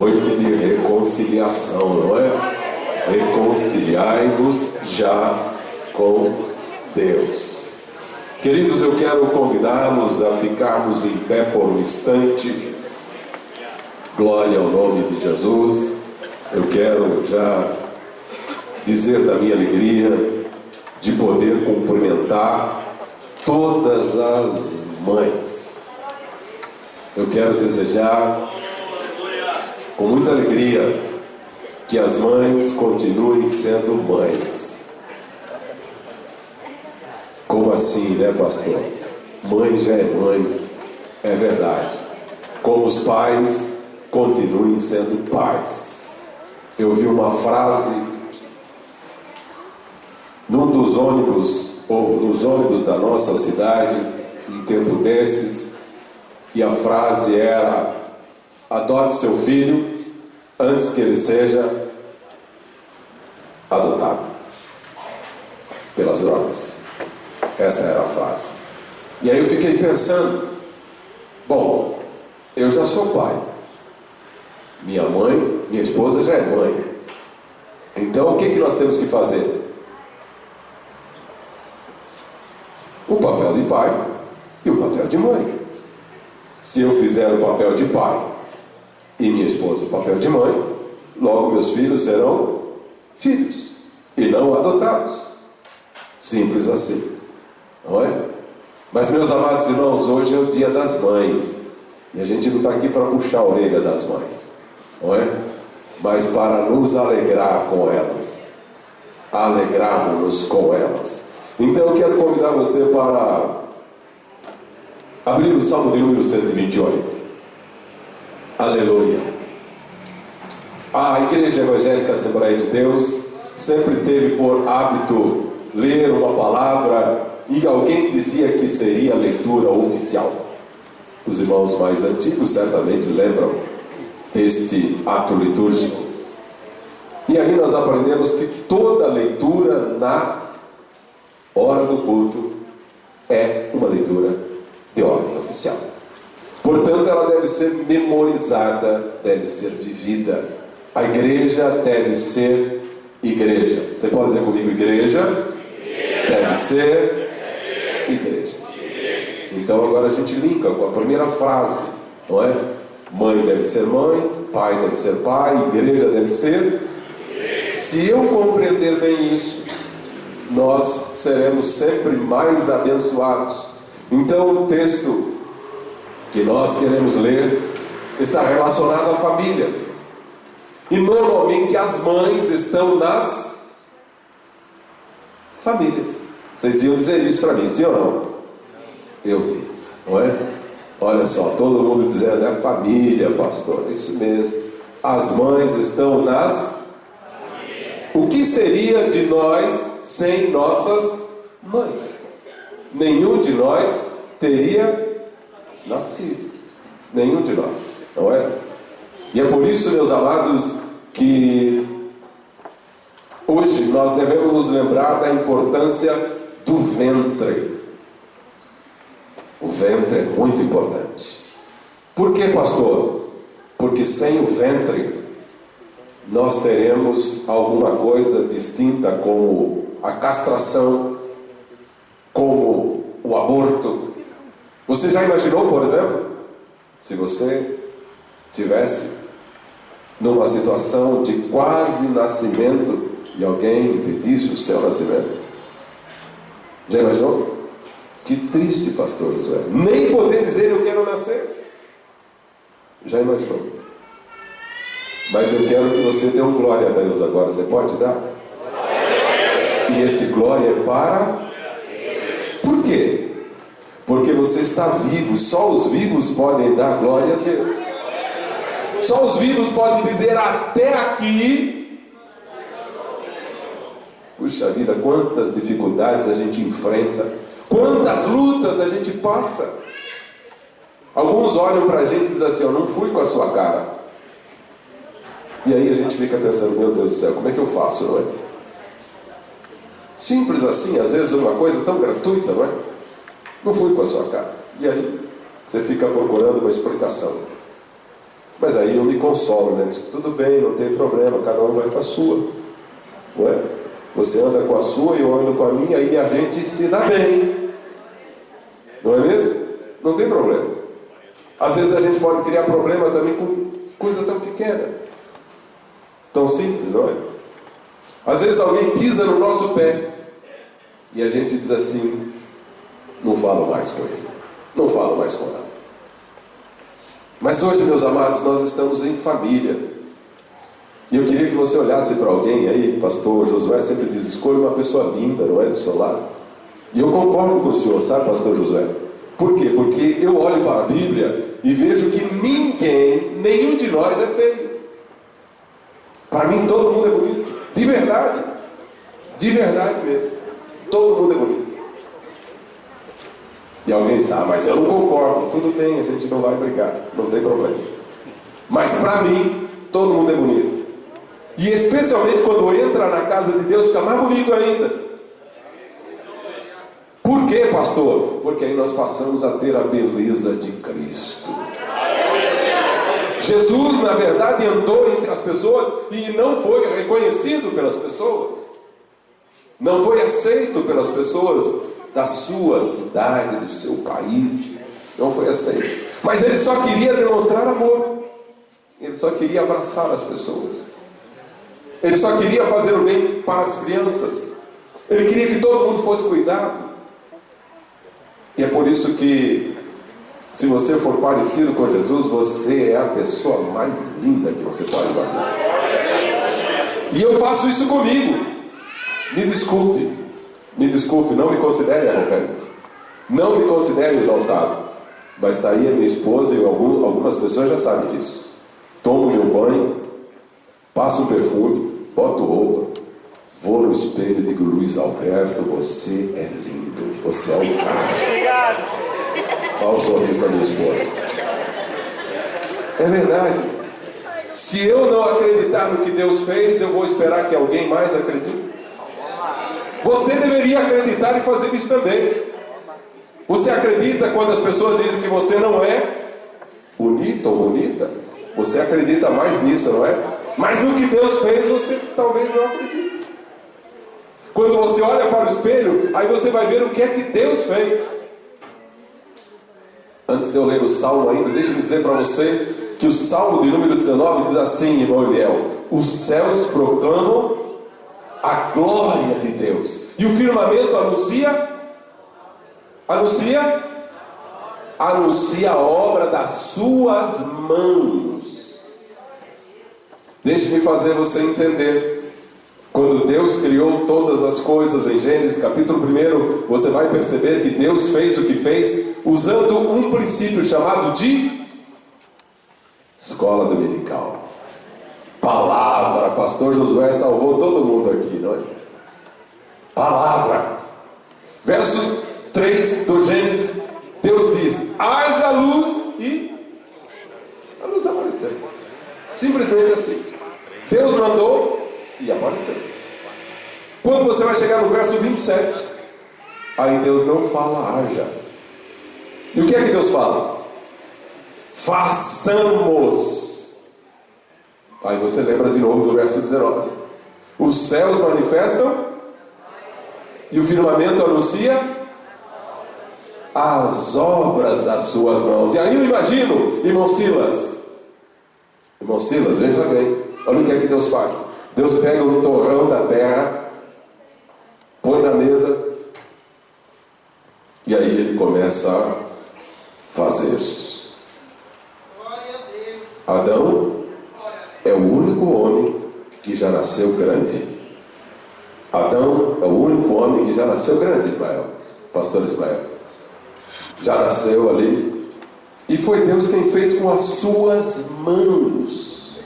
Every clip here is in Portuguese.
Noite de reconciliação, não é? Reconciliai-vos já com Deus. Queridos, eu quero convidá-los a ficarmos em pé por um instante. Glória ao nome de Jesus. Eu quero já dizer da minha alegria de poder cumprimentar todas as mães. Eu quero desejar com muita alegria que as mães continuem sendo mães. Como assim, né, pastor? Mãe já é mãe, é verdade. Como os pais continuem sendo pais. Eu vi uma frase num dos ônibus, ou nos ônibus da nossa cidade, um tempo desses, e a frase era: adote seu filho antes que ele seja adotado pelas drogas. Esta era a frase. E aí eu fiquei pensando, bom, eu já sou pai, minha mãe, minha esposa já é mãe, então o que nós temos que fazer? O papel de pai e o papel de mãe. Se eu fizer o papel de pai e minha esposa o papel de mãe, logo meus filhos serão filhos e não adotados. Simples assim, não é? Mas, meus amados irmãos, hoje é o dia das mães, e a gente não está aqui para puxar a orelha das mães, não é? Mas para nos alegrar com elas, alegrarmos-nos com elas. Então eu quero convidar você para abrir o Salmo de número 128. Aleluia. A Igreja Evangélica Assembleia de Deus sempre teve por hábito ler uma palavra, e alguém dizia que seria a leitura oficial. Os irmãos mais antigos certamente lembram deste ato litúrgico. E aí nós aprendemos que toda leitura na hora do culto é uma leitura de ordem oficial. Portanto, ela deve ser memorizada, deve ser vivida. A igreja deve ser igreja. Você pode dizer comigo, igreja? Deve ser igreja. Então agora a gente linka com a primeira frase, não é? Mãe deve ser mãe, pai deve ser pai, igreja deve ser. Se eu compreender bem isso, nós seremos sempre mais abençoados. Então o texto que nós queremos ler está relacionado à família, e normalmente as mães estão nas famílias. Vocês iam dizer isso para mim, sim ou não? Eu vi, não é? Olha só, todo mundo dizendo, é família, pastor, é isso mesmo. As mães estão nas famílias. O que seria de nós sem nossas mães? Nenhum de nós teria nascido. Nenhum de nós, não é? E é por isso, meus amados, que hoje nós devemos nos lembrar da importância do ventre. O ventre é muito importante. Por que, pastor? Porque sem o ventre nós teremos alguma coisa distinta, como a castração, como o aborto. Você já imaginou, por exemplo, se você tivesse numa situação de quase nascimento e alguém impedisse o seu nascimento? Já imaginou? Que triste, pastor José. Nem poder dizer eu quero nascer. Já imaginou? Mas eu quero que você dê um glória a Deus agora. Você pode dar? E esse glória é para... Por quê? Porque você está vivo. Só os vivos podem dar glória a Deus. Só os vivos podem dizer até aqui. Puxa vida, quantas dificuldades a gente enfrenta, quantas lutas a gente passa. Alguns olham para a gente e dizem assim: eu não fui com a sua cara. E aí a gente fica pensando: meu Deus do céu, como é que eu faço, não é? Simples assim, às vezes uma coisa tão gratuita, não é? Não fui com a sua cara. E aí você fica procurando uma explicação. Mas aí eu me consolo, né? Diz, tudo bem, não tem problema, cada um vai para a sua. Não é? Você anda com a sua e eu ando com a minha, e a gente se dá bem. Não é mesmo? Não tem problema. Às vezes a gente pode criar problema também com coisa tão pequena, tão simples, não é? Às vezes alguém pisa no nosso pé e a gente diz assim, não falo mais com ele, não falo mais com ela. Mas hoje, meus amados, nós estamos em família. E eu queria que você olhasse para alguém aí, pastor Josué sempre diz, escolha uma pessoa linda, não é, do seu lado. E eu concordo com o senhor, sabe, pastor Josué? Por quê? Porque eu olho para a Bíblia e vejo que ninguém, nenhum de nós é feio. Para mim todo mundo é bonito, de verdade mesmo, todo mundo é bonito. E alguém diz, mas eu não concordo. Tudo bem, a gente não vai brigar, não tem problema. Mas para mim, todo mundo é bonito. E especialmente quando entra na casa de Deus, fica mais bonito ainda. Por quê, pastor? Porque aí nós passamos a ter a beleza de Cristo. Jesus, na verdade, andou entre as pessoas e não foi reconhecido pelas pessoas. Não foi aceito pelas pessoas da sua cidade, do seu país. Não foi aceito. Mas ele só queria demonstrar amor. Ele só queria abraçar as pessoas. Ele só queria fazer o bem para as crianças. Ele queria que todo mundo fosse cuidado. E é por isso que, se você for parecido com Jesus, você é a pessoa mais linda que você pode imaginar. E eu faço isso comigo. Me desculpe, não me considere arrogante, não me considere exaltado, mas está aí a minha esposa e algumas pessoas já sabem disso. Tomo meu banho, passo perfume, boto roupa, vou no espelho e digo, Luiz Alberto, você é lindo, você é um cara. Olha o sorriso da minha esposa. É verdade. Se eu não acreditar no que Deus fez, eu vou esperar que alguém mais acredite. Você deveria acreditar e fazer isso também. Você acredita quando as pessoas dizem que você não é bonito ou bonita? Você acredita mais nisso, não é? Mas no que Deus fez, você talvez não acredite. Quando você olha para o espelho, aí você vai ver o que é que Deus fez. Antes de eu ler o Salmo ainda, deixa-me dizer para você que o Salmo de número 19 diz assim, irmão Eliel, os céus proclamam a glória de Deus, e o firmamento anuncia a obra das suas mãos. Deixe-me fazer você entender. Quando Deus criou todas as coisas, em Gênesis capítulo 1, você vai perceber que Deus fez o que fez usando um princípio chamado de escola dominical. Palavra. Pastor Josué salvou todo mundo aqui, não é? Palavra. Verso 3 do Gênesis, Deus diz, haja luz, e a luz apareceu. Simplesmente assim. Deus mandou e apareceu. Quando você vai chegar no verso 27, aí Deus não fala haja. E o que é que Deus fala? Façamos. Aí você lembra de novo do verso 19. Os céus manifestam e o firmamento anuncia as obras das suas mãos. E aí eu imagino, irmão Silas, veja bem, olha o que é que Deus faz. Deus pega um torrão da terra, põe na mesa, e aí ele começa a fazer. Adão é o único homem que já nasceu grande. Adão é o único homem que já nasceu grande, Ismael. Pastor Ismael. Já nasceu ali. E foi Deus quem fez com as suas mãos.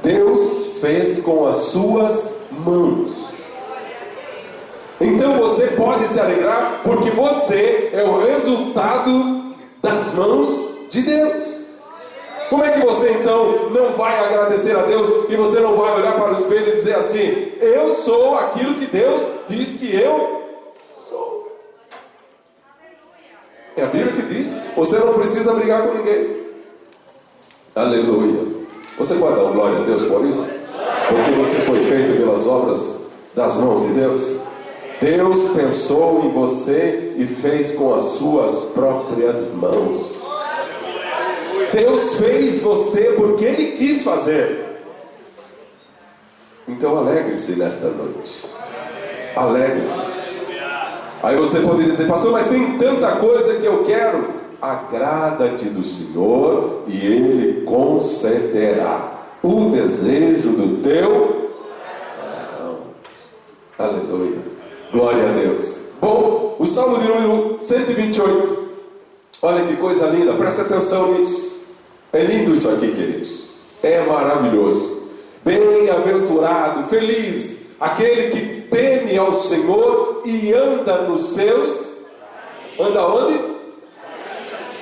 Deus fez com as suas mãos. Então você pode se alegrar, porque você é o resultado das mãos de Deus. Como é que você então não vai agradecer a Deus e você não vai olhar para o espelho e dizer assim, eu sou aquilo que Deus diz que eu sou? É a Bíblia que diz, você não precisa brigar com ninguém. Aleluia. Você pode dar glória a Deus por isso? Porque você foi feito pelas obras das mãos de Deus. Deus pensou em você e fez com as suas próprias mãos. Deus fez você porque Ele quis fazer. Então alegre-se nesta noite. Alegre-se. Aí você poderia dizer: pastor, mas tem tanta coisa que eu quero. Agrada-te do Senhor e Ele concederá o desejo do teu coração. Aleluia. Glória a Deus. Bom, o Salmo de número 128. Olha que coisa linda, presta atenção nisso. É lindo isso aqui, queridos. É maravilhoso. Bem-aventurado, feliz, aquele que teme ao Senhor e anda nos seus... Anda onde?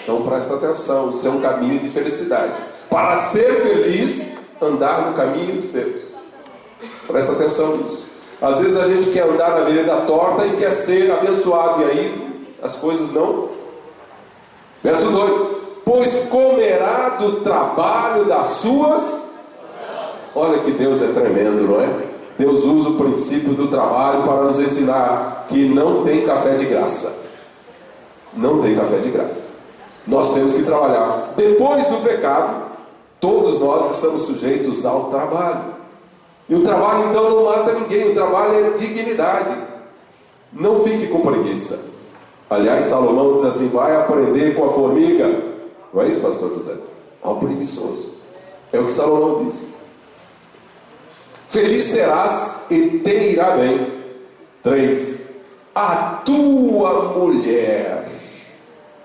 Então presta atenção, isso é um caminho de felicidade. Para ser feliz, andar no caminho de Deus. Presta atenção nisso. Às vezes a gente quer andar na vereda torta e quer ser abençoado, e aí as coisas não. Verso 2: pois comerá do trabalho das suas... Olha que Deus é tremendo, não é? Deus usa o princípio do trabalho para nos ensinar que não tem café de graça. Não tem café de graça. Nós temos que trabalhar. Depois do pecado, todos nós estamos sujeitos ao trabalho. E o trabalho então não mata ninguém. O trabalho é dignidade. Não fique com preguiça. Aliás, Salomão diz assim: vai aprender com a formiga. Não é isso, pastor José? Ao preguiçoso. É o que Salomão diz. Feliz serás e te irá bem. 3. A tua mulher.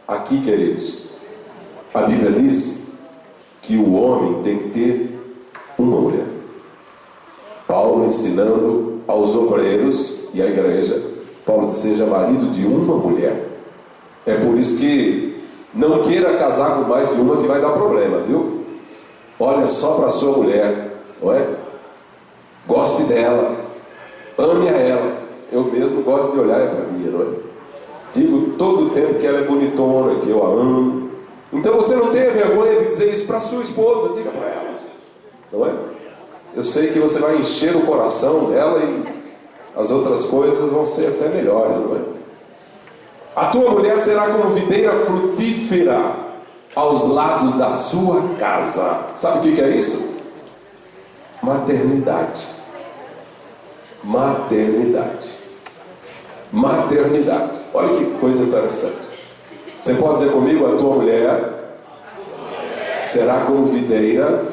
Aqui, queridos, a Bíblia diz que o homem tem que ter uma mulher. Paulo ensinando aos obreiros e à igreja, Paulo diz: seja marido de uma mulher. É por isso que não queira casar com mais de uma, que vai dar problema, viu? Olha só para a sua mulher, não é? Goste dela, ame a ela. Eu mesmo gosto de olhar para a minha, não é? Digo todo o tempo que ela é bonitona, que eu a amo. Então você não tenha vergonha de dizer isso para sua esposa, diga para ela, não é? Eu sei que você vai encher o coração dela e as outras coisas vão ser até melhores, não é? A tua mulher será como videira frutífera aos lados da sua casa. Sabe o que é isso? Maternidade. Maternidade. Maternidade. Olha que coisa interessante. Você pode dizer comigo: a tua mulher será como videira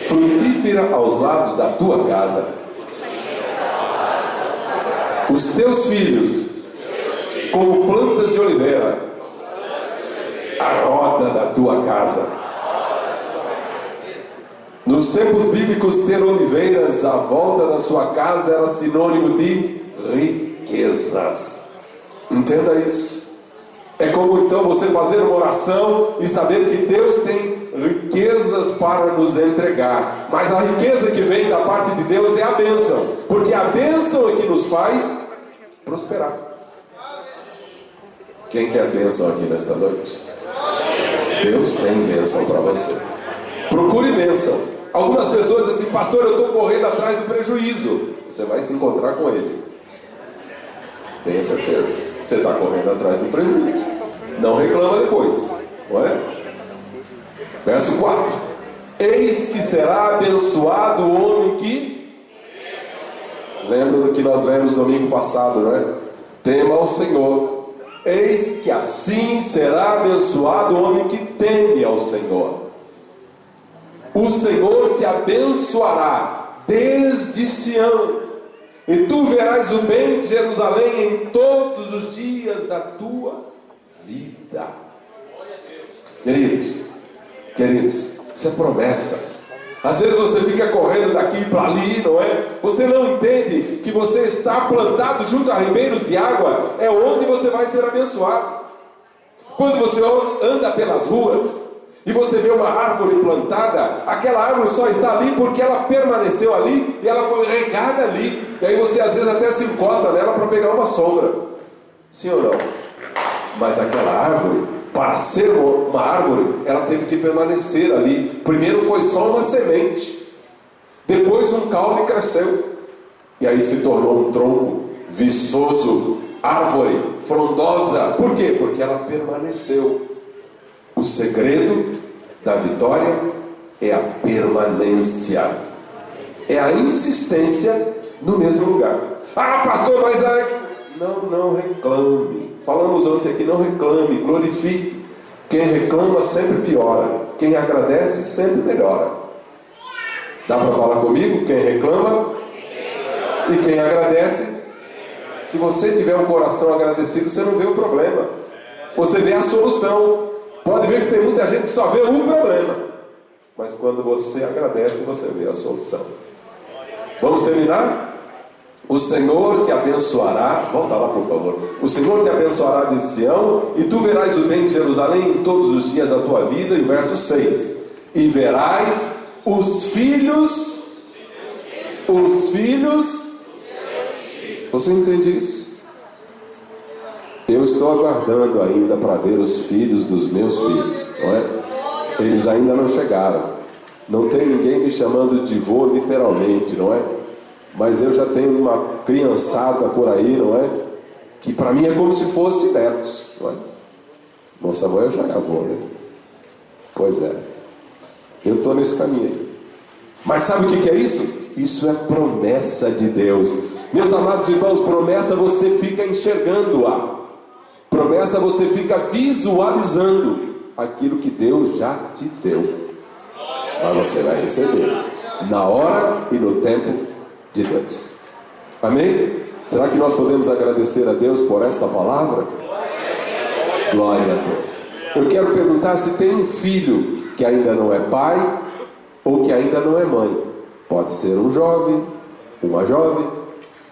frutífera aos lados da tua casa. Os teus filhos como plantas de oliveira à roda da tua casa. Nos tempos bíblicos, ter oliveiras à volta da sua casa era sinônimo de riquezas. Entenda isso. É como então você fazer uma oração e saber que Deus tem riquezas para nos entregar. Mas a riqueza que vem da parte de Deus é a bênção, porque a bênção é que nos faz prosperar. Quem quer bênção aqui nesta noite? Deus tem bênção para você. Procure bênção. Algumas pessoas dizem assim: pastor, eu estou correndo atrás do prejuízo. Você vai se encontrar com ele. Tenha certeza. Você está correndo atrás do prejuízo. Não reclama depois, não é? Verso 4: eis que será abençoado o homem que... Lembra do que nós lemos domingo passado, não é? Tema ao Senhor. Eis que assim será abençoado o homem que teme ao Senhor. O Senhor te abençoará desde Sião, e tu verás o bem de Jerusalém em todos os dias da tua vida. Queridos, isso é promessa. Às vezes você fica correndo daqui para ali, não é? Você não entende que você está plantado junto a ribeiros de água, é onde você vai ser abençoado. Quando você anda pelas ruas e você vê uma árvore plantada, aquela árvore só está ali porque ela permaneceu ali e ela foi regada ali. E aí você às vezes até se encosta nela para pegar uma sombra. Sim ou não? Mas aquela árvore para ser uma árvore, ela teve que permanecer ali. Primeiro foi só uma semente, depois um caule cresceu, e aí se tornou um tronco viçoso, árvore frondosa. Por quê? Porque ela permaneceu. O segredo da vitória é a permanência, é a insistência no mesmo lugar. Ah, pastor, mas não reclame. Falamos ontem aqui, não reclame, glorifique. Quem reclama sempre piora, quem agradece sempre melhora. Dá para falar comigo? Quem reclama e quem agradece. Se você tiver um coração agradecido, você não vê o problema, você vê a solução. Pode ver que tem muita gente que só vê um problema, mas quando você agradece, você vê a solução. Vamos terminar? O Senhor te abençoará. Volta lá, por favor. O Senhor te abençoará de Sião, e tu verás o bem de Jerusalém em todos os dias da tua vida. E o verso 6: e verás os filhos. Você entende isso? Eu estou aguardando ainda para ver os filhos dos meus filhos, não é? Eles ainda não chegaram. Não tem ninguém me chamando de vô literalmente, não é? Mas eu já tenho uma criançada por aí, não é? Que para mim é como se fosse netos, não é? Irmão Samuel já é avô, né? Pois é. Eu estou nesse caminho aí. Mas sabe o que é isso? Isso é promessa de Deus. Meus amados irmãos, promessa você fica enxergando-a. Promessa você fica visualizando aquilo que Deus já te deu. Mas você vai receber na hora e no tempo de Deus. Amém? Será que nós podemos agradecer a Deus por esta palavra? Glória a Deus. Eu quero perguntar se tem um filho que ainda não é pai ou que ainda não é mãe. Pode ser um jovem, uma jovem,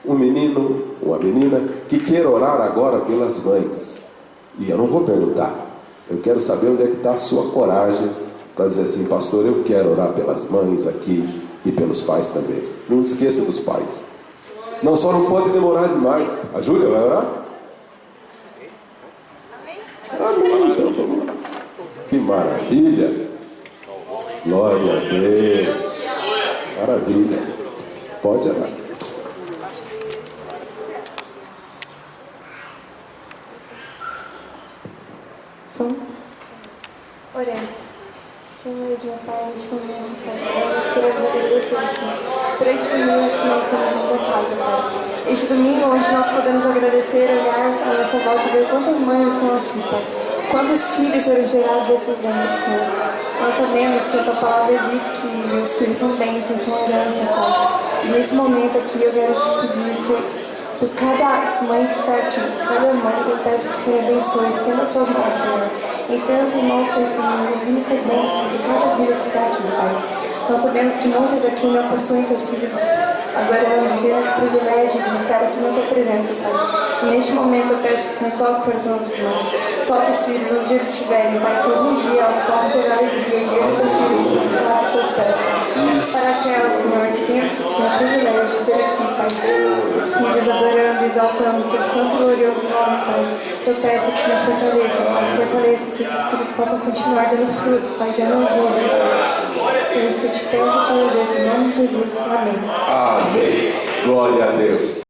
um menino, uma menina que queira orar agora pelas mães. E eu não vou perguntar. Eu quero saber onde é que está a sua coragem para dizer assim: pastor, eu quero orar pelas mães aqui e pelos pais também. Não esqueça dos pais. Não, só não pode demorar demais. A Júlia vai orar? Amém. Então vamos lá. Que maravilha. Glória a Deus. Maravilha. Pode orar. Som. Oremos. Senhor mesmo, Pai, neste momento, Pai, nós queremos agradecer, Senhor, por este domingo que nós temos em tua casa, Pai. Este domingo onde nós podemos agradecer, olhar à nossa volta e ver quantas mães estão aqui, Pai. Quantos filhos foram gerados desses ventres, Senhor. Nós sabemos que a tua palavra diz que os filhos são bênçãos, são herança, Pai. E nesse momento aqui eu quero te pedir, por cada mãe que está aqui, cada mãe, eu peço que o Senhor abençoe, estenda as suas mãos, Senhor. Ensina os irmãos servindo seus bênçãos de cada vida que está aqui, Pai. Nós sabemos que muitos aqui não possuem seus filhos, agora não temos o privilégio de estar aqui na tua presença, Pai. E neste momento eu peço que o Senhor toque o coração dos irmãos, toque os filhos onde eles estiverem, Pai, que algum dia elas possam ter a alegria de ver seus filhos prostrados aos seus pés, Pai. Para aquelas, Senhor, que tem o privilégio de ter aqui, Pai, os filhos adorando, exaltando o teu santo e glorioso nome, Pai. Eu peço que o Senhor fortaleça, Pai, fortaleça que esses filhos possam continuar dando frutos, Pai, dando orgulho. É isso que eu te peço e te agradeço, em nome de Jesus. Amém. Amém. Glória a Deus.